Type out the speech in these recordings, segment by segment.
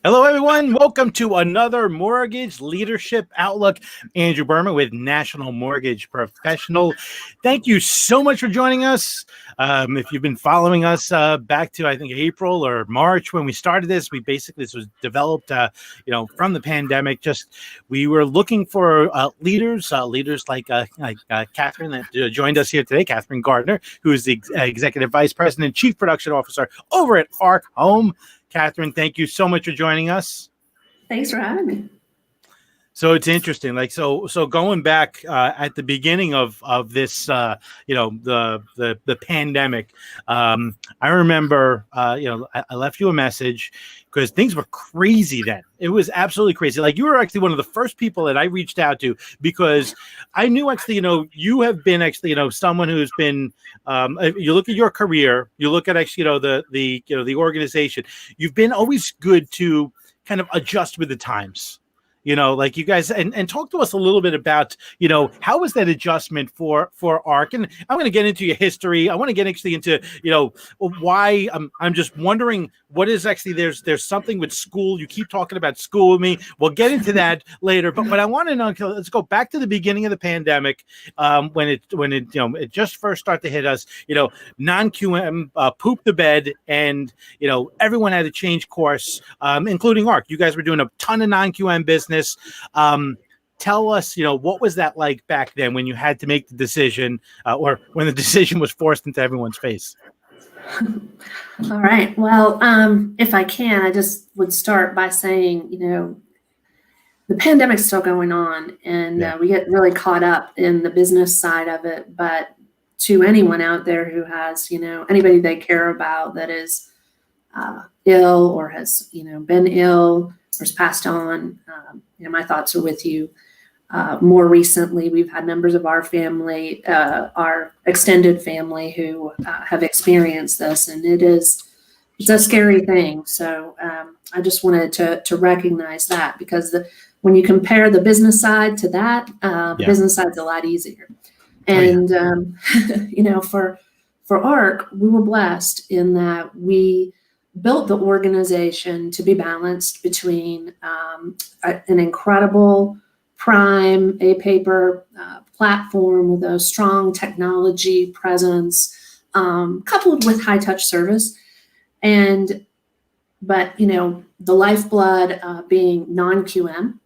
Hello, everyone. Welcome to another Mortgage Leadership Outlook. Andrew Berman with National Mortgage Professional. Thank you so much for joining us. If you've been following us back to, I think, April or March when we started this, this was developed, from the pandemic. Just we were looking for leaders like Katherine that joined us here today, Katherine Gardner, who is the Executive Vice President, Chief Production Officer over at ARC Home. Catherine, thank you so much for joining us. Thanks for having me. So it's interesting, so going back at the beginning of this, the pandemic. I remember, I left you a message because things were crazy then. It was absolutely crazy. Like, you were actually one of the first people that I reached out to because I knew actually, you have been actually, someone who's been. You look at your career, you look at actually, the organization. You've been always good to kind of adjust with the times. Like you guys, and talk to us a little bit about, how was that adjustment for ARC? And I'm going to get into your history. I want to get actually into, why I'm just wondering what is actually, there's something with school. You keep talking about school with me. We'll get into that later. But what I want to know, let's go back to the beginning of the pandemic, when it just first started to hit us, non-QM pooped the bed, and, everyone had to change course, including ARC. You guys were doing a ton of non-QM business. Tell us, what was that like back then when you had to make the decision, or when the decision was forced into everyone's face? All right. Well, if I can, I just would start by saying, the pandemic's still going on, and we get really caught up in the business side of it. But to anyone out there who has, anybody they care about that is ill or has, been ill or has passed on, my thoughts are with you. More recently, we've had members of our family, our extended family, who have experienced this, and it's a scary thing. So I just wanted to recognize that, because when you compare the business side to that, the business side's a lot easier. And for ARC, we were blessed in that we built the organization to be balanced between an incredible prime A-paper platform with a strong technology presence, coupled with high touch service, but the lifeblood being non-QM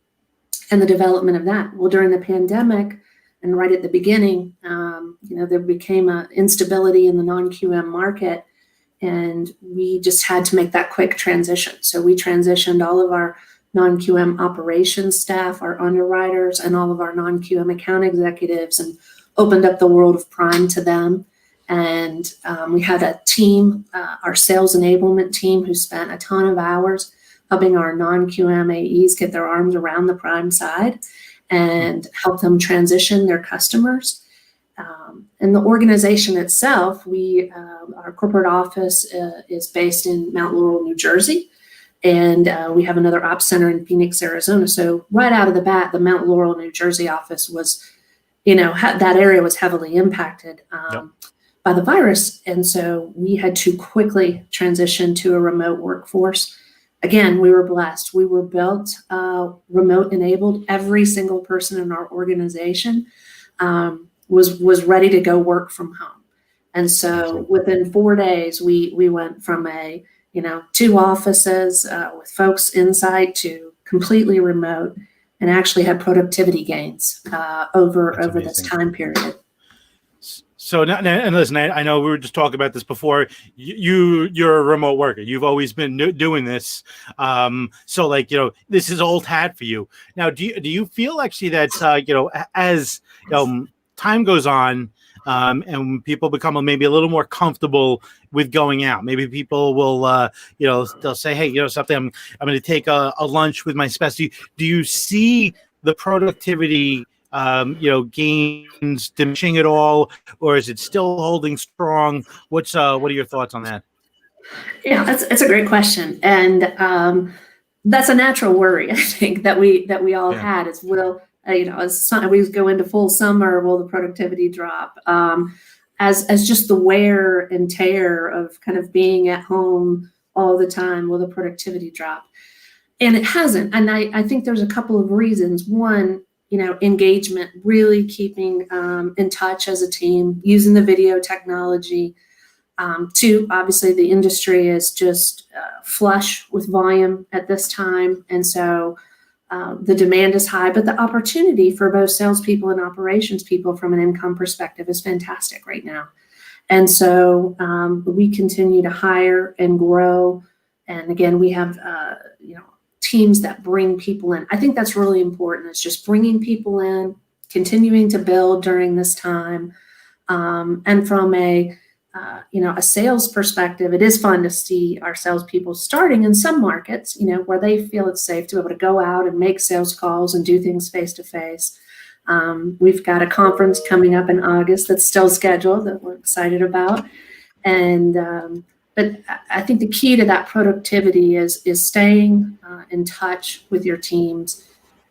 and the development of that. Well, during the pandemic and right at the beginning, there became an instability in the non-QM market, and we just had to make that quick transition. So we transitioned all of our non-QM operations staff, our underwriters, and all of our non-QM account executives, and opened up the world of prime to them. And we had a team, our sales enablement team, who spent a ton of hours helping our non-QM AEs get their arms around the prime side and help them transition their customers. And the organization itself, our corporate office is based in Mount Laurel, New Jersey. And we have another ops center in Phoenix, Arizona. So right out of the bat, the Mount Laurel, New Jersey office was, that area was heavily impacted by the virus. And so we had to quickly transition to a remote workforce. Again, we were blessed. We were built remote enabled. Every single person in our organization was ready to go work from home. And so within 4 days, we went from 2 offices with folks inside to completely remote, and actually had productivity gains over this time period. So now, and listen, I know we were just talking about this before. You're a remote worker. You've always been doing this. So this is old hat for you. Now, do you feel actually that as time goes on, and people become maybe a little more comfortable with going out, maybe people will they'll say, hey, something, I'm going to take a lunch with my spouse. Do you see the productivity gains diminishing at all, or is it still holding strong? What are your thoughts on that? Yeah, it's a great question, and that's a natural worry, I think, that we all had. Is as we go into full summer, will the productivity drop? As just the wear and tear of kind of being at home all the time, will the productivity drop? And it hasn't. And I think there's a couple of reasons. One, engagement, really keeping in touch as a team, using the video technology. Two, obviously, the industry is just flush with volume at this time. And so the demand is high, but the opportunity for both salespeople and operations people from an income perspective is fantastic right now. And so we continue to hire and grow. And again, we have, teams that bring people in. I think that's really important. It's just bringing people in, continuing to build during this time. And from a sales perspective, it is fun to see our salespeople starting in some markets, where they feel it's safe to be able to go out and make sales calls and do things face to face. We've got a conference coming up in August that's still scheduled that we're excited about. And but I think the key to that productivity is staying in touch with your teams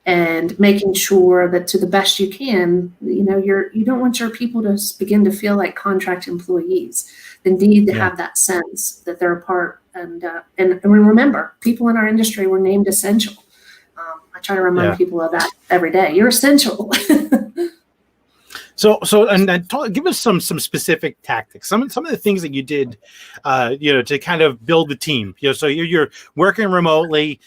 and making sure that to the best you can, you don't want your people to begin to feel like contract employees. They need to have that sense that they're a part. And remember, people in our industry were named essential. I try to remind people of that every day. You're essential. So, give us some specific tactics. Some of the things that you did, to kind of build the team. So you're working remotely.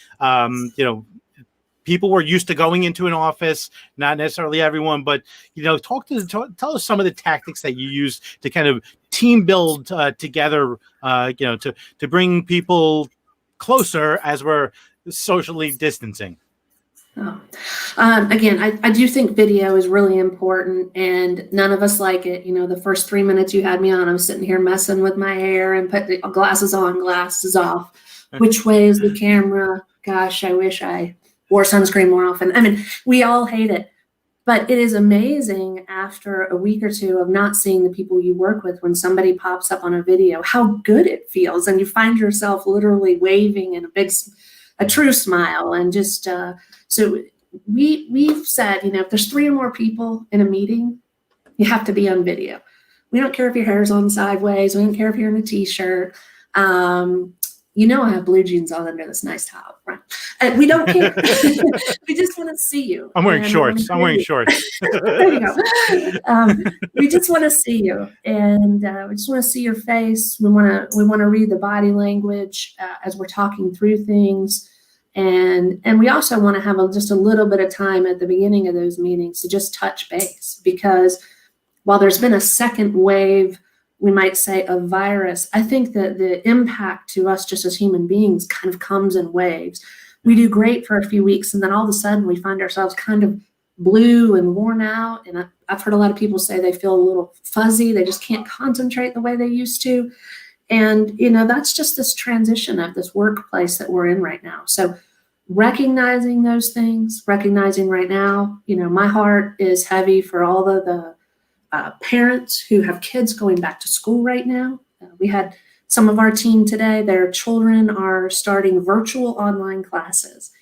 People were used to going into an office, not necessarily everyone, but tell us some of the tactics that you use to kind of team build together. To bring people closer as we're socially distancing. Again, I do think video is really important, and none of us like it. The first 3 minutes you had me on, I'm sitting here messing with my hair and put the glasses on, glasses off. Which way is the camera? Gosh, I wish I wore sunscreen more often. I mean, we all hate it, but it is amazing after a week or two of not seeing the people you work with, when somebody pops up on a video, how good it feels. And you find yourself literally waving in a true smile. And just, so we've said, if there's 3 or more people in a meeting, you have to be on video. We don't care if your hair's on sideways. We don't care if you're in a t-shirt. I have blue jeans on under this nice top, right? We don't care. We just want to see you. I'm wearing shorts. There you go. We just want to see you, and we just want to see your face. We want to read the body language as we're talking through things, and we also want to have just a little bit of time at the beginning of those meetings to just touch base, because while there's been a second wave, we might say, a virus, I think that the impact to us just as human beings kind of comes in waves. We do great for a few weeks, and then all of a sudden we find ourselves kind of blue and worn out. And I've heard a lot of people say they feel a little fuzzy. They just can't concentrate the way they used to. And, that's just this transition of this workplace that we're in right now. So recognizing those things, recognizing right now, my heart is heavy for all the parents who have kids going back to school right now. We had some of our team today, their children are starting virtual online classes.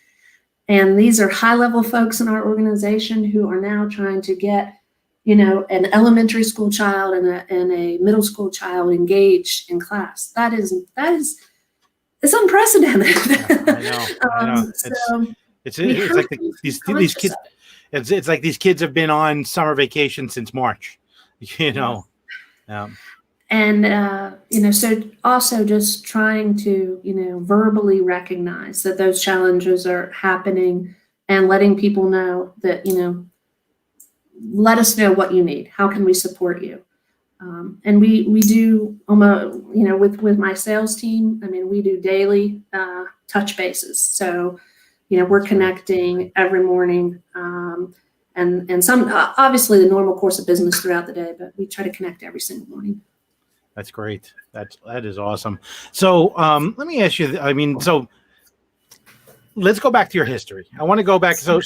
And these are high-level folks in our organization who are now trying to get, an elementary school child and a middle school child engaged in class. That is it's unprecedented. I know. It's like these kids. It's like these kids have been on summer vacation since March. And so also just trying to verbally recognize that those challenges are happening, and letting people know that let us know what you need. How can we support you? And we do almost with my sales team. I mean, we do daily touch bases. So we're connecting every morning. And some, obviously the normal course of business throughout the day, but we try to connect every single morning. That's great. That is awesome. So let me ask you, so let's go back to your history. I want to go back. So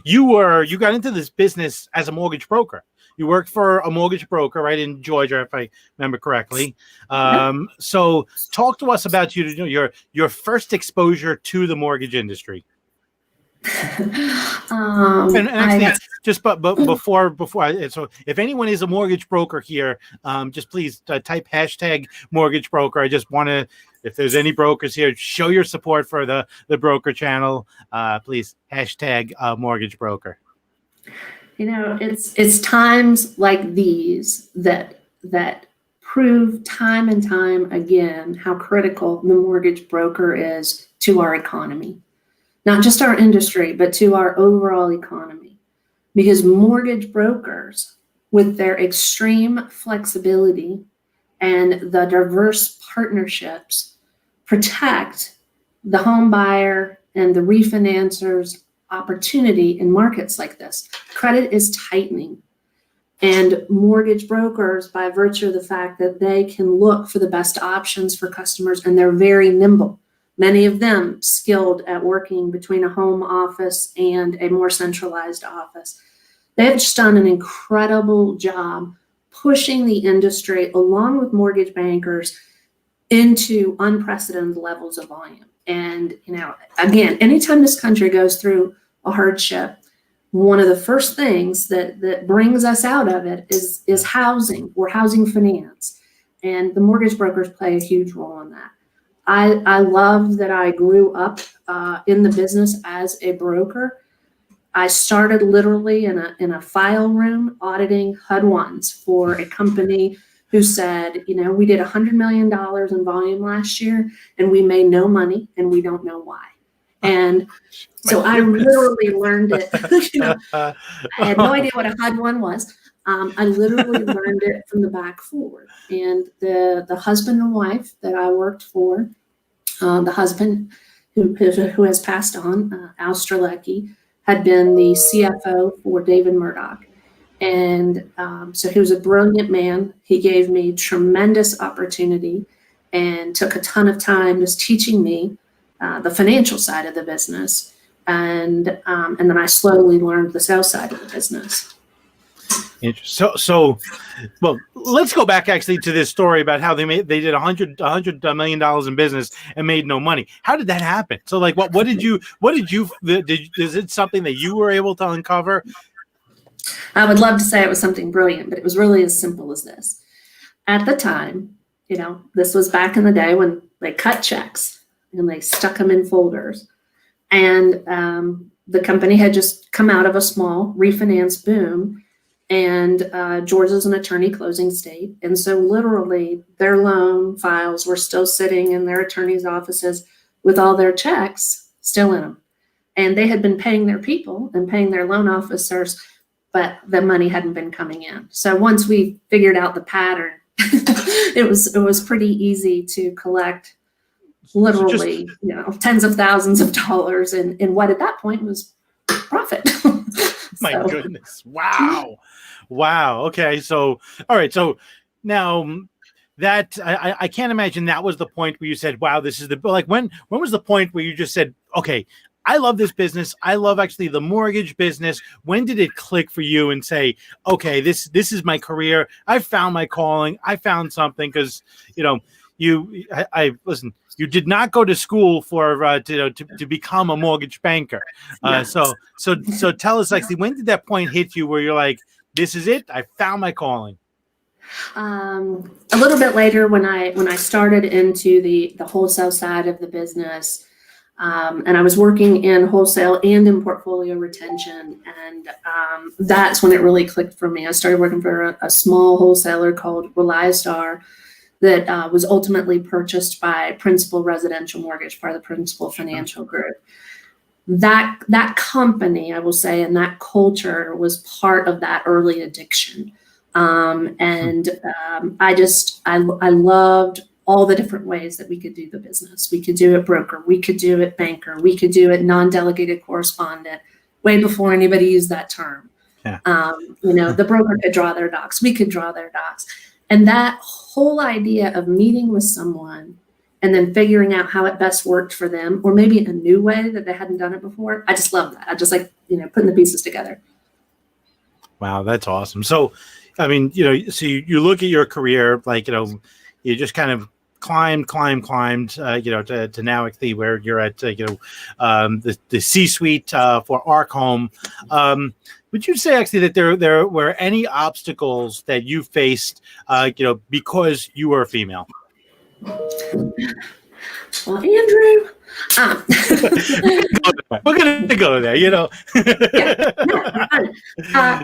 you got into this business as a mortgage broker. You worked for a mortgage broker, right, in Georgia, if I remember correctly. So talk to us about your first exposure to the mortgage industry. And actually, so if anyone is a mortgage broker here, just please type #mortgage broker. I just want to if there's any brokers here, show your support for the broker channel. Please hashtag mortgage broker. It's times like these that prove time and time again how critical the mortgage broker is to our economy, not just our industry, but to our overall economy. Because mortgage brokers, with their extreme flexibility and the diverse partnerships, protect the home buyer and the refinancer's opportunity in markets like this. Credit is tightening, and mortgage brokers, by virtue of the fact that they can look for the best options for customers, and they're very nimble, many of them skilled at working between a home office and a more centralized office. They've just done an incredible job pushing the industry along with mortgage bankers into unprecedented levels of volume. And, again, anytime this country goes through a hardship, one of the first things that brings us out of it is housing or housing finance. And the mortgage brokers play a huge role in that. I love that I grew up in the business as a broker. I started literally in a file room auditing HUD-1s for a company who said, we did $100 million in volume last year and we made no money and we don't know why. And so I literally learned it. I had no idea what a HUD-1 was. I literally learned it from the back forward. And the husband and wife that I worked for, the husband who has passed on, Al Strzelecki, had been the CFO for David Murdoch. And so he was a brilliant man. He gave me tremendous opportunity and took a ton of time just teaching me the financial side of the business. And then I slowly learned the sales side of the business. Interesting. So, well, let's go back actually to this story about how they did $100 million in business and made no money. How did that happen? So, like, is it something that you were able to uncover? I would love to say it was something brilliant, but it was really as simple as this. At the time, this was back in the day when they cut checks and they stuck them in folders. And the company had just come out of a small refinance boom. And Georgia's an attorney closing state. And so literally their loan files were still sitting in their attorney's offices with all their checks still in them. And they had been paying their people and paying their loan officers, but the money hadn't been coming in. So once we figured out the pattern, it was pretty easy to collect literally, tens of thousands of dollars in what at that point was profit. My goodness. Wow. Okay. So, all right. So now that I can't imagine that was the point where you said, wow, this is when was the point where you just said, okay, I love this business. I love actually the mortgage business. When did it click for you and say, okay, this is my career. I found my calling. I found something. Cause listen, you did not go to school for to become a mortgage banker. So tell us, actually, when did that point hit you where you're like, this is it? I found my calling. A little bit later, when I started into the wholesale side of the business, and I was working in wholesale and in portfolio retention, and that's when it really clicked for me. I started working for a small wholesaler called ReliStar that was ultimately purchased by Principal Residential Mortgage, part of the Principal Financial Group. That company, I will say, and that culture was part of that early addiction. I loved all the different ways that we could do the business. We could do it broker, we could do it banker, we could do it non-delegated correspondent, way before anybody used that term. Yeah. The broker could draw their docs, we could draw their docs. And that whole idea of meeting with someone and then figuring out how it best worked for them, or maybe a new way that they hadn't done it before. I just love that. I just like, putting the pieces together. Wow, that's awesome. So, I mean, so you look at your career, like, you just kind of climbed, to now actually where you're at, the C-suite for Arc Home. Would you say actually that there were any obstacles that you faced, because you were a female? Well, Andrew, we're gonna go there, you know. yeah,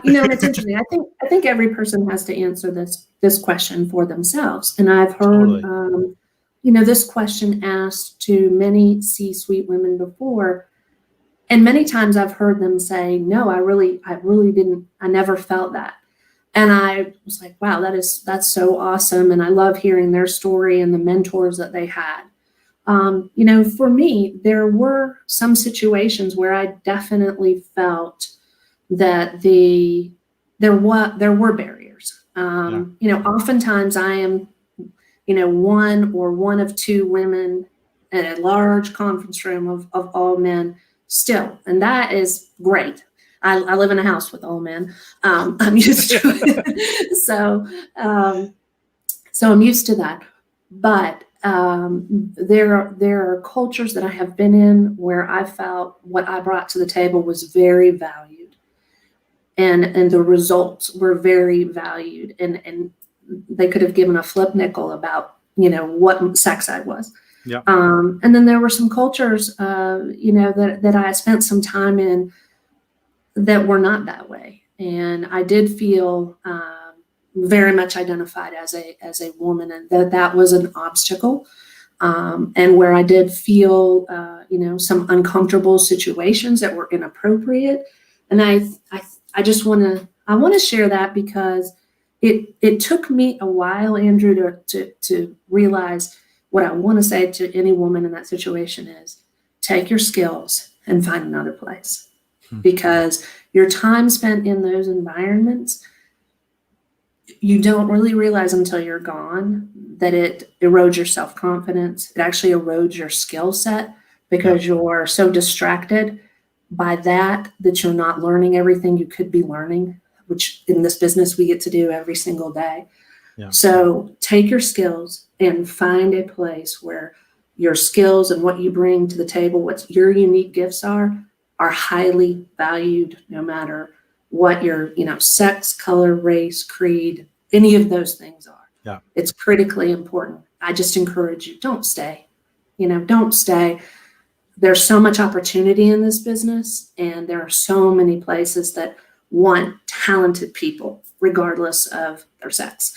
and it's interesting. I think every person has to answer this question for themselves. And I've heard, Totally. this question asked to many C-suite women before, and many times I've heard them say, "No, I really didn't. I never felt that." And I was like, "Wow, that's so awesome!" And I love hearing their story and the mentors that they had. For me, there were some situations where I definitely felt that there were barriers. Oftentimes I am, one of two women at a large conference room of all men still, and that is great. I live in a house with all men. I'm used to it, so I'm used to that. But there are cultures that I have been in where I felt what I brought to the table was very valued, and the results were very valued, and they could have given a flip nickel about what sex I was. Yeah. And then there were some cultures that I spent some time in that were not that way, and I did feel very much identified as a woman, and that was an obstacle, and where I did feel some uncomfortable situations that were inappropriate. And I just want to share that because it took me a while, Andrew, to realize what I want to say to any woman in that situation is take your skills and find another place, because your time spent in those environments, you don't really realize until you're gone that it erodes your self-confidence. It actually erodes your skill set because you're so distracted by that you're not learning everything you could be learning, which in this business we get to do every single day. Yeah. So take your skills and find a place where your skills and what you bring to the table, what your unique gifts are highly valued, no matter what your, sex, color, race, creed, any of those things are. Yeah. It's critically important. I just encourage you, don't stay. Don't stay. There's so much opportunity in this business, and there are so many places that want talented people, regardless of their sex.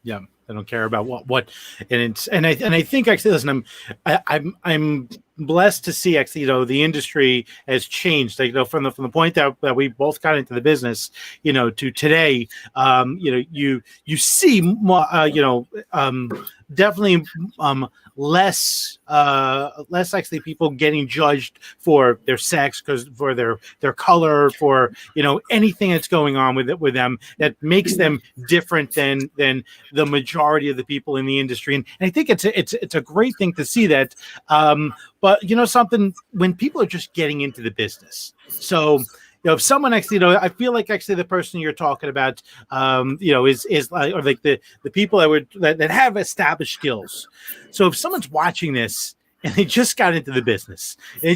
Yeah. I don't care about what, and I think actually, listen, I'm blessed to see actually, the industry has changed. From the point that we both got into the business, to today, you see more, definitely less actually people getting judged for their sex, because for their color, for anything that's going on with them that makes them different than the majority of the people in the industry. And I think it's a great thing to see that. But something, when people are just getting into the business, so if someone actually, I feel like actually the person you're talking about, is like, or like the people that have established skills. So if someone's watching this and they just got into the business, they're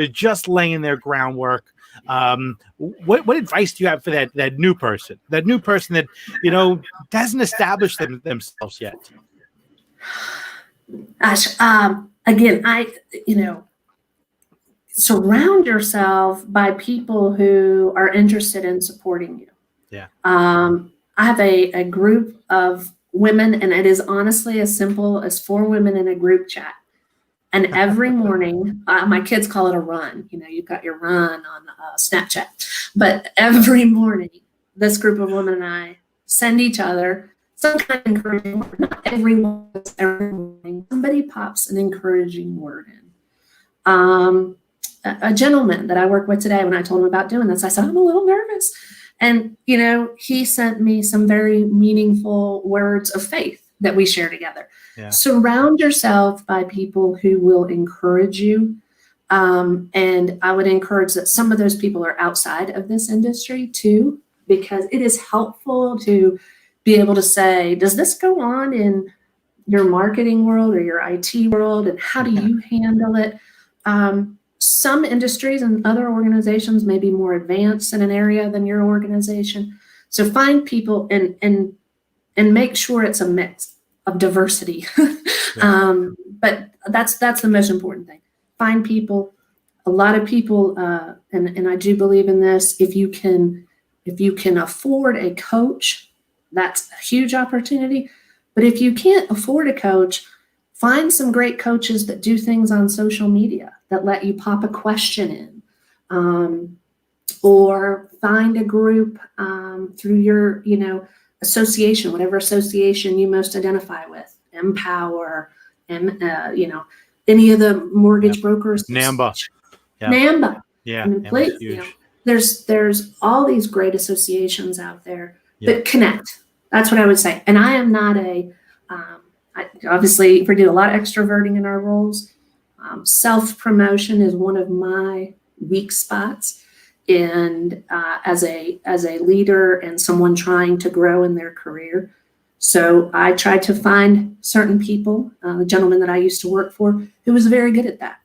just laying their groundwork. What advice do you have for that new person that doesn't establish themselves yet? Gosh, again, surround yourself by people who are interested in supporting you. Yeah. I have a group of women, and it is honestly as simple as 4 women in a group chat. And every morning, my kids call it a run. You've got your run on Snapchat. But every morning, this group of women and I send each other some kind of encouraging word. Not everyone, every morning, somebody pops an encouraging word in. A gentleman that I work with today, when I told him about doing this, I said, I'm a little nervous. And, he sent me some very meaningful words of faith that we share together. Yeah. Surround yourself by people who will encourage you. And I would encourage that some of those people are outside of this industry too, because it is helpful to be able to say, does this go on in your marketing world or your IT world? And how do you handle it? Some industries and other organizations may be more advanced in an area than your organization. So find people and make sure it's a mix of diversity But that's the most important thing. Find people. A lot of people, and I do believe in this. If you can afford a coach, that's a huge opportunity. But if you can't afford a coach, find some great coaches that do things on social media that let you pop a question in, or find a group through your, association, whatever association you most identify with, Empower, and any of the mortgage brokers. NAMBA. Yeah. NAMBA. Yeah. I mean, please, Huge. there's all these great associations out there that connect. That's what I would say. And I am not obviously we do a lot of extroverting in our roles. Self-promotion is one of my weak spots. And as a leader and someone trying to grow in their career. So I tried to find certain people, the gentleman that I used to work for, who was very good at that.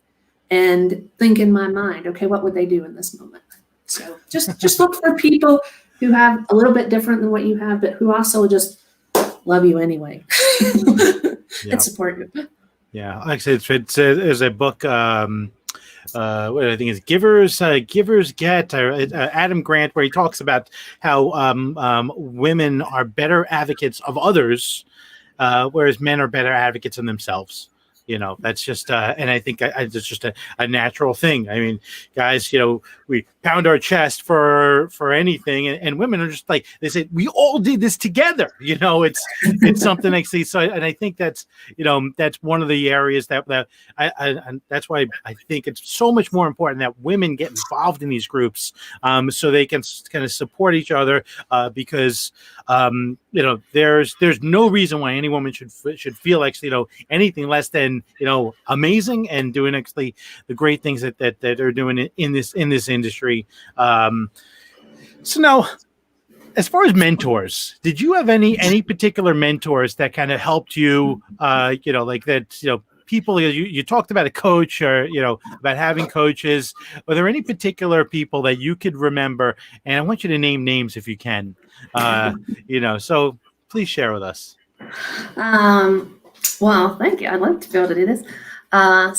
And think in my mind, okay, what would they do in this moment? So just look for people who have a little bit different than what you have, but who also just love you anyway and support you. Yeah, like I said, there's a book. What I think is Givers Get, Adam Grant, where he talks about how women are better advocates of others, whereas men are better advocates of themselves. That's just, and I think it's just a natural thing. I mean, guys, we pound our chest for anything, and women are just like, they say, we all did this together. It's something I see. So, and I think that's one of the areas that and that's why I think it's so much more important that women get involved in these groups, so they can kind of support each other, because there's no reason why any woman should feel like anything less than amazing and doing actually the great things that they're doing in this industry. So now, as far as mentors, did you have any particular mentors that kind of helped you? Like that. People you talked about a coach, or about having coaches. Are there any particular people that you could remember? And I want you to name names if you can. So please share with us. Well, thank you. I'd love to be able to do this.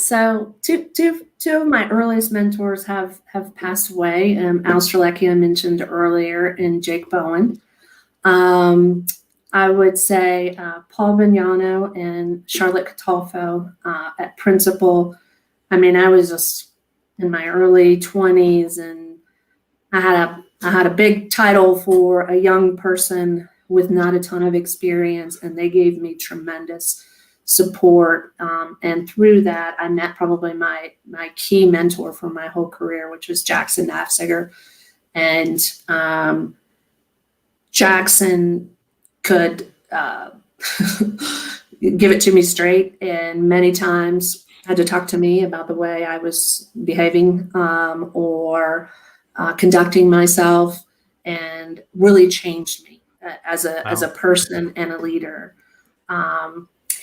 So two of my earliest mentors have passed away. Al Strzelecki I mentioned earlier, and Jake Bowen. I would say Paul Vignano and Charlotte Catalfo at Principal. I mean, I was just in my early 20s, and I had a big title for a young person with not a ton of experience, and they gave me tremendous support. And through that, I met probably my key mentor for my whole career, which was Jackson Nafziger. And Jackson could give it to me straight, and many times had to talk to me about the way I was behaving or conducting myself, and really changed me as a person and a leader.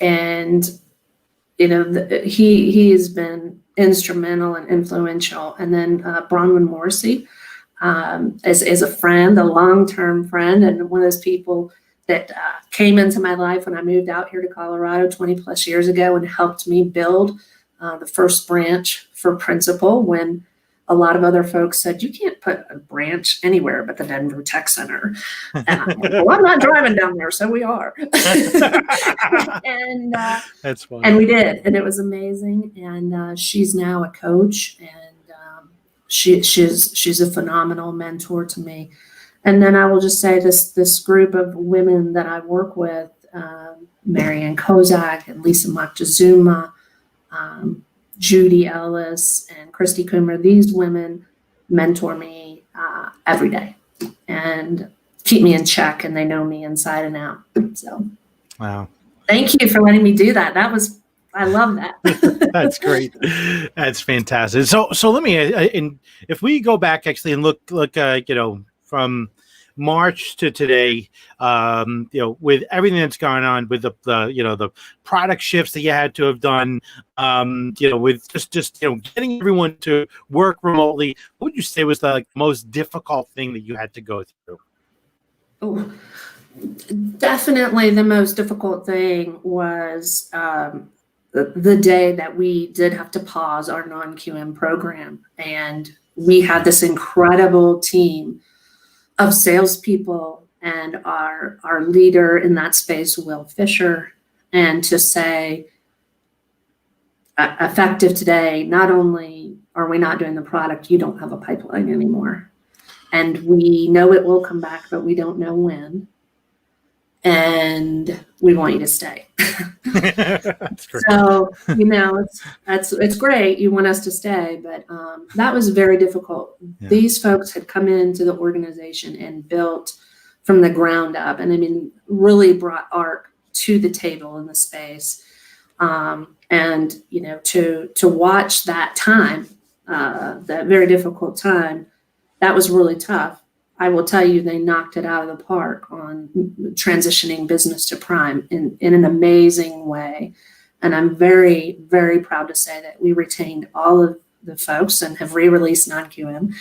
And he has been instrumental and influential. And then Bronwyn Morrissey as a friend, a long-term friend, and one of those people that came into my life when I moved out here to Colorado 20 plus years ago, and helped me build the first branch for Principal, when a lot of other folks said, you can't put a branch anywhere but the Denver Tech Center. And I'm like, well, I'm not driving down there, so we are. And that's funny. And we did, and it was amazing. And she's now a coach, and she's a phenomenal mentor to me. And then I will just say this group of women that I work with, Marianne Kozak and Lisa Moctezuma, Judy Ellis and Christy Coomer, these women mentor me every day and keep me in check, and they know me inside and out. So, wow. Thank you for letting me do that. I love that. That's great. That's fantastic. So let me, if we go back actually and look, from March to today, with everything that's gone on, with the product shifts that you had to have done, with just getting everyone to work remotely, what would you say was the most difficult thing that you had to go through? Oh, Definitely the most difficult thing was the day that we did have to pause our non-QM program. And we had this incredible team of salespeople and our leader in that space, Will Fisher, and to say, effective today, not only are we not doing the product, you don't have a pipeline anymore. And we know it will come back, but we don't know when. And we want you to stay. That's great. So, it's great. You want us to stay, but that was very difficult. Yeah. These folks had come into the organization and built from the ground up, and I mean, really brought ARC to the table in the space. And to watch that time, that very difficult time, that was really tough. I will tell you, they knocked it out of the park on transitioning business to prime in an amazing way. And I'm very, very proud to say that we retained all of the folks and have re-released non-QM,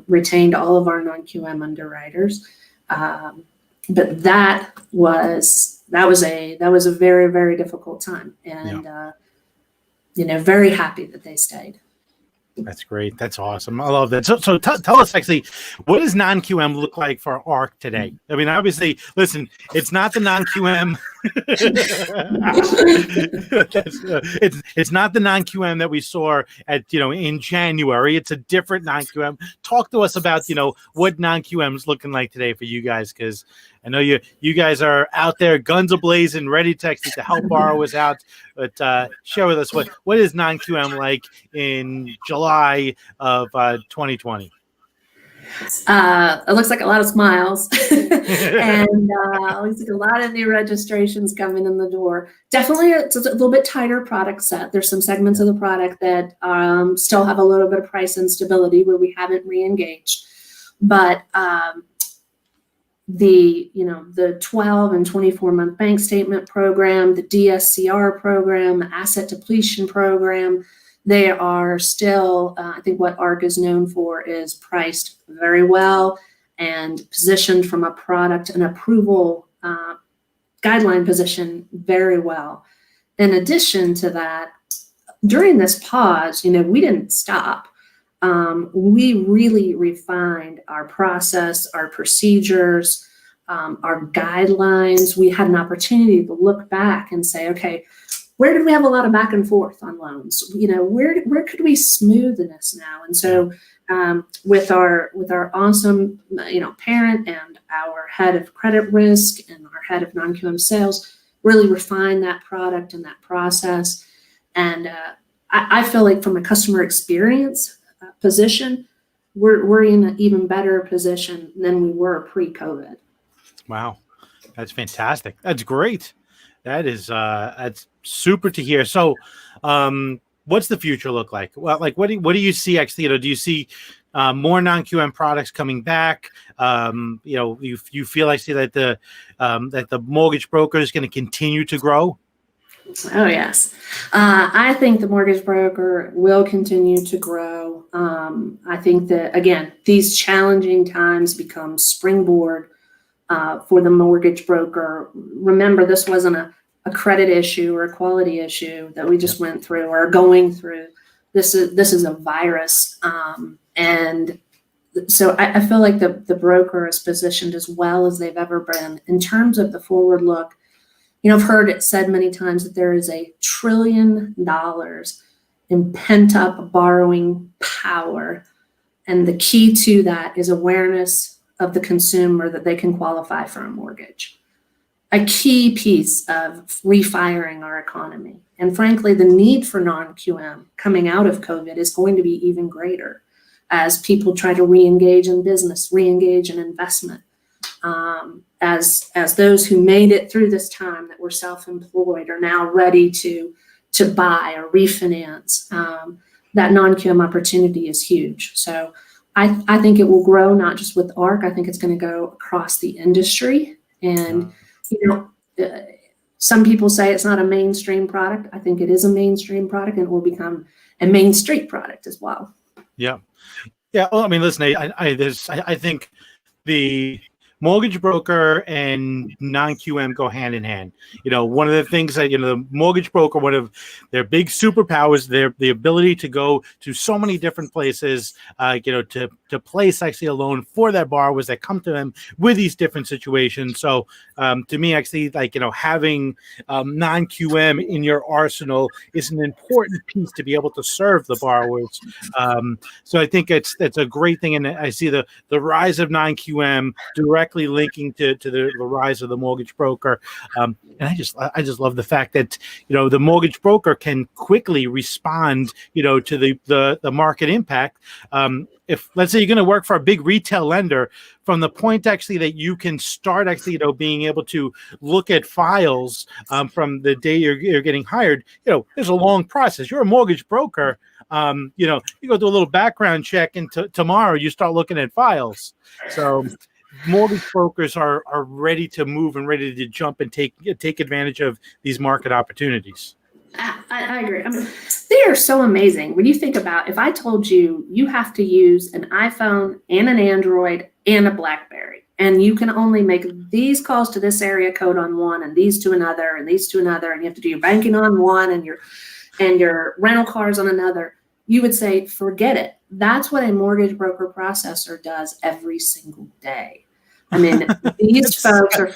retained all of our non-QM underwriters. But that was a very, very difficult time. And, very happy that they stayed. That's great. That's awesome. I love that. So tell us, actually, what does non-QM look like for ARC today? I mean, obviously, listen, it's not the non-QM. It's not the non-QM that we saw at, in January. It's a different non-QM. Talk to us about, what non-QM is looking like today for you guys, because I know you guys are out there, guns a-blazing, ready to help borrowers out. But share with us what is non-QM like in July of 2020. It looks like a lot of smiles and it looks like a lot of new registrations coming in the door. Definitely, it's a little bit tighter product set. There's some segments of the product that still have a little bit of price instability where we haven't re-engaged. But the 12 and 24-month bank statement program, the DSCR program, asset depletion program, they are still, I think what ARC is known for is priced very well and positioned from a product and approval guideline position very well. In addition to that, during this pause, we didn't stop. We really refined our process, our procedures, our guidelines. We had an opportunity to look back and say, okay, where did we have a lot of back and forth on loans? Where could we smoothen this now? And so with our awesome parent and our head of credit risk and our head of non-QM sales, really refine that product and that process. And I feel like from a customer experience position, we're in an even better position than we were pre-COVID. Wow, that's fantastic. That's great. That is that's super to hear. So, what's the future look like? Well, like what do you see actually? Do you see more non-QM products coming back? You feel like that the mortgage broker is going to continue to grow? Oh yes, I think the mortgage broker will continue to grow. I think that again, these challenging times become springboard for the mortgage broker. Remember, this wasn't a credit issue or a quality issue that we just went through or are going through. This is a virus, and so I feel like the broker is positioned as well as they've ever been in terms of the forward look. I've heard it said many times that there is $1 trillion in pent up borrowing power, and the key to that is awareness of the consumer that they can qualify for a mortgage. A key piece of refiring our economy. And frankly, the need for non-QM coming out of COVID is going to be even greater as people try to re-engage in business, re-engage in investment. As those who made it through this time that were self-employed are now ready to buy or refinance, that non-QM opportunity is huge. So I think it will grow not just with ARC. I think it's going to go across the industry. And some people say it's not a mainstream product. I think it is a mainstream product, and it will become a Main Street product as well. Yeah. Well, I mean, listen, I think mortgage broker and non-QM go hand in hand. One of the things that, the mortgage broker, one of their big superpowers, the ability to go to so many different places, to place actually a loan for their borrowers that come to them with these different situations. So to me, actually, having non-QM in your arsenal is an important piece to be able to serve the borrowers. So I think that's a great thing. And I see the rise of non-QM directly linking to the rise of the mortgage broker. And I just love the fact that, the mortgage broker can quickly respond, to the market impact. If, let's say, you're going to work for a big retail lender, from the point actually that you can start actually, being able to look at files from the day you're getting hired, there's a long process. You're a mortgage broker. You go do a little background check, and tomorrow you start looking at files. So mortgage brokers are ready to move and ready to jump and take advantage of these market opportunities. I agree. I mean, they are so amazing. When you think about, if I told you you have to use an iPhone and an Android and a BlackBerry, and you can only make these calls to this area code on one, and these to another, and these to another, and you have to do your banking on one, and your rental cars on another, you would say, forget it. That's what a mortgage broker processor does every single day. I mean, these folks are.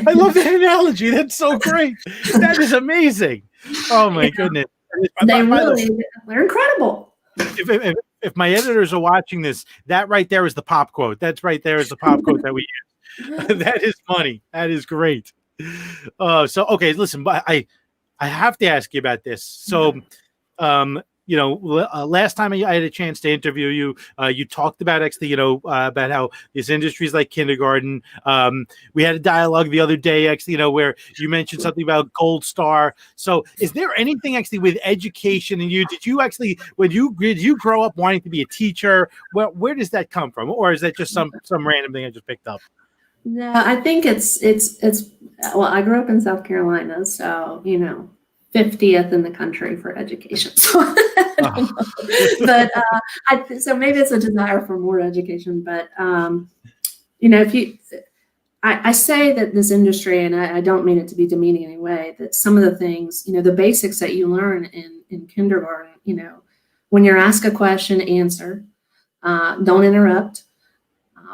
I love that analogy. That's so great. That is amazing. Oh my goodness. They're incredible. If my editors are watching this, that right there is the pop quote. That's right there is the pop quote that we use. That is funny. That is great. So okay, listen, but I have to ask you about this. So last time I had a chance to interview you, you talked about actually, about how this industry is like kindergarten. We had a dialogue the other day, actually, where you mentioned something about Gold Star. So is there anything actually with education in you? Did you actually, did you grow up wanting to be a teacher? Where does that come from? Or is that just some random thing I just picked up? No, I think it's well, I grew up in South Carolina, so, 50th in the country for education. So, but so maybe it's a desire for more education. But I say that this industry, and I don't mean it to be demeaning in any way, that some of the things, the basics that you learn in kindergarten, when you're asked a question, answer, don't interrupt.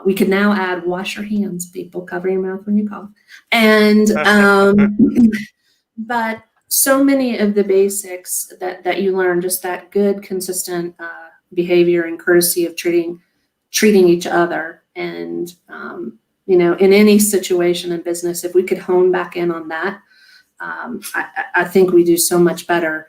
We could now add wash your hands, people, cover your mouth when you cough, and but so many of the basics that you learn, just that good, consistent behavior and courtesy of treating each other. And, in any situation in business, if we could hone back in on that, I think we do so much better.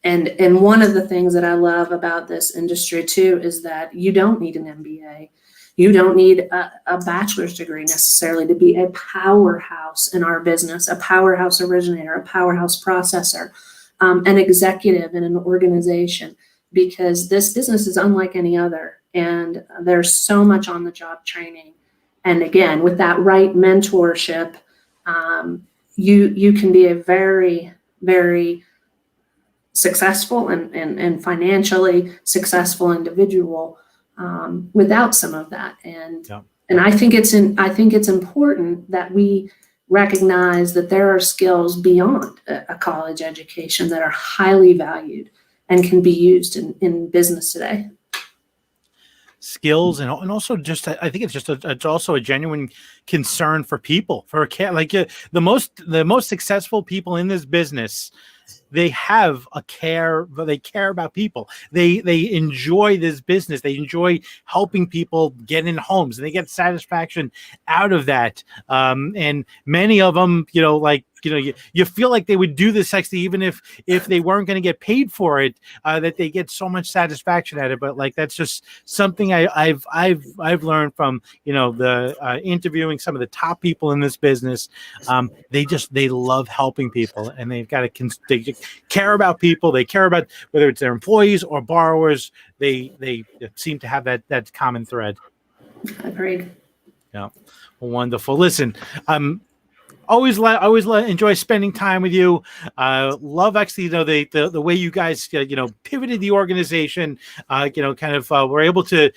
And one of the things that I love about this industry too, is that you don't need an MBA. You don't need a bachelor's degree necessarily to be a powerhouse in our business, a powerhouse originator, a powerhouse processor, an executive in an organization, because this business is unlike any other. And there's so much on the job training. And again, with that right mentorship, you can be a very, very successful and financially successful individual without some of that. And I think it's important that we recognize that there are skills beyond a college education that are highly valued and can be used in business today. Skills and also just, I think it's also a genuine concern for people, for the most successful people in this business. They have they care about people. They enjoy this business. They enjoy helping people get in homes, and they get satisfaction out of that. And many of them, you feel like they would do this actually, even if they weren't going to get paid for it, that they get so much satisfaction at it. But that's just something I've learned from, the interviewing some of the top people in this business. They love helping people, and they've got they care about people. They care about whether it's their employees or borrowers. They seem to have that common thread. Agreed. Yeah. Well, wonderful. Listen, Always enjoy spending time with you. Love actually, the way you guys, pivoted the organization. Kind of were able to,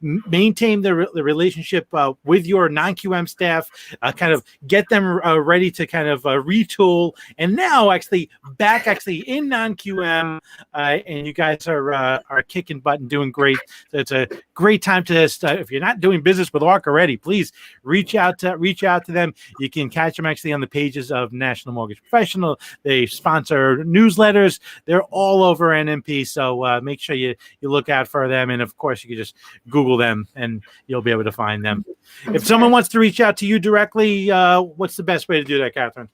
maintain the relationship with your non-QM staff, kind of get them ready to kind of retool, and now actually back actually in non-QM, and you guys are kicking butt and doing great. So it's a great time to if you're not doing business with ARC already, please reach out to them. You can catch them actually on the pages of National Mortgage Professional. They sponsor newsletters. They're all over NMP, so make sure you look out for them. And of course, you can just Google them, and you'll be able to find them. If someone wants to reach out to you directly, what's the best way to do that, Katherine?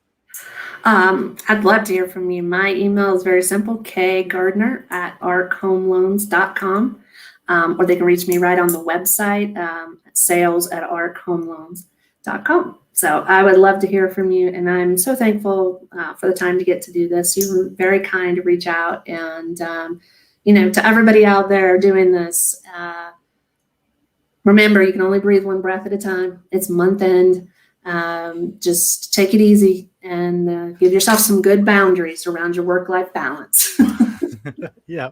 I'd love to hear from you. My email is very simple, kgardner@archomeloans.com. Or they can reach me right on the website, sales@archomeloans.com. So I would love to hear from you, and I'm so thankful for the time to get to do this. You were very kind to reach out, and to everybody out there doing this, remember, you can only breathe one breath at a time. It's month end. Just take it easy and give yourself some good boundaries around your work-life balance. Yeah.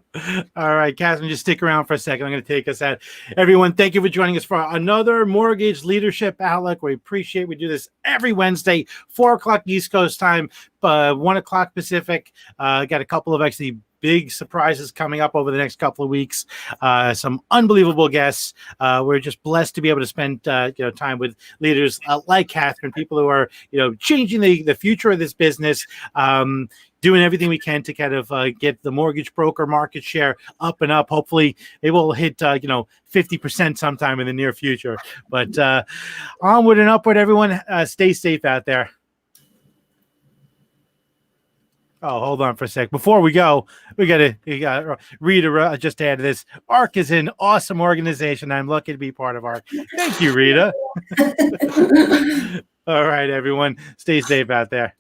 All right, Katherine, just stick around for a second. I'm going to take us out. Everyone, thank you for joining us for another Mortgage Leadership Outlook. We appreciate we do this every Wednesday, 4 o'clock East Coast time, 1 o'clock Pacific. Got a couple of actually big surprises coming up over the next couple of weeks. Some unbelievable guests. We're just blessed to be able to spend time with leaders like Katherine, people who are changing the future of this business. Doing everything we can to kind of get the mortgage broker market share up and up. Hopefully, it will hit 50% sometime in the near future. But onward and upward, everyone. Stay safe out there. Oh, hold on for a sec. Before we go, we got to Rita just add this. ARC is an awesome organization. I'm lucky to be part of ARC. Thank you, Rita. All right, everyone. Stay safe out there.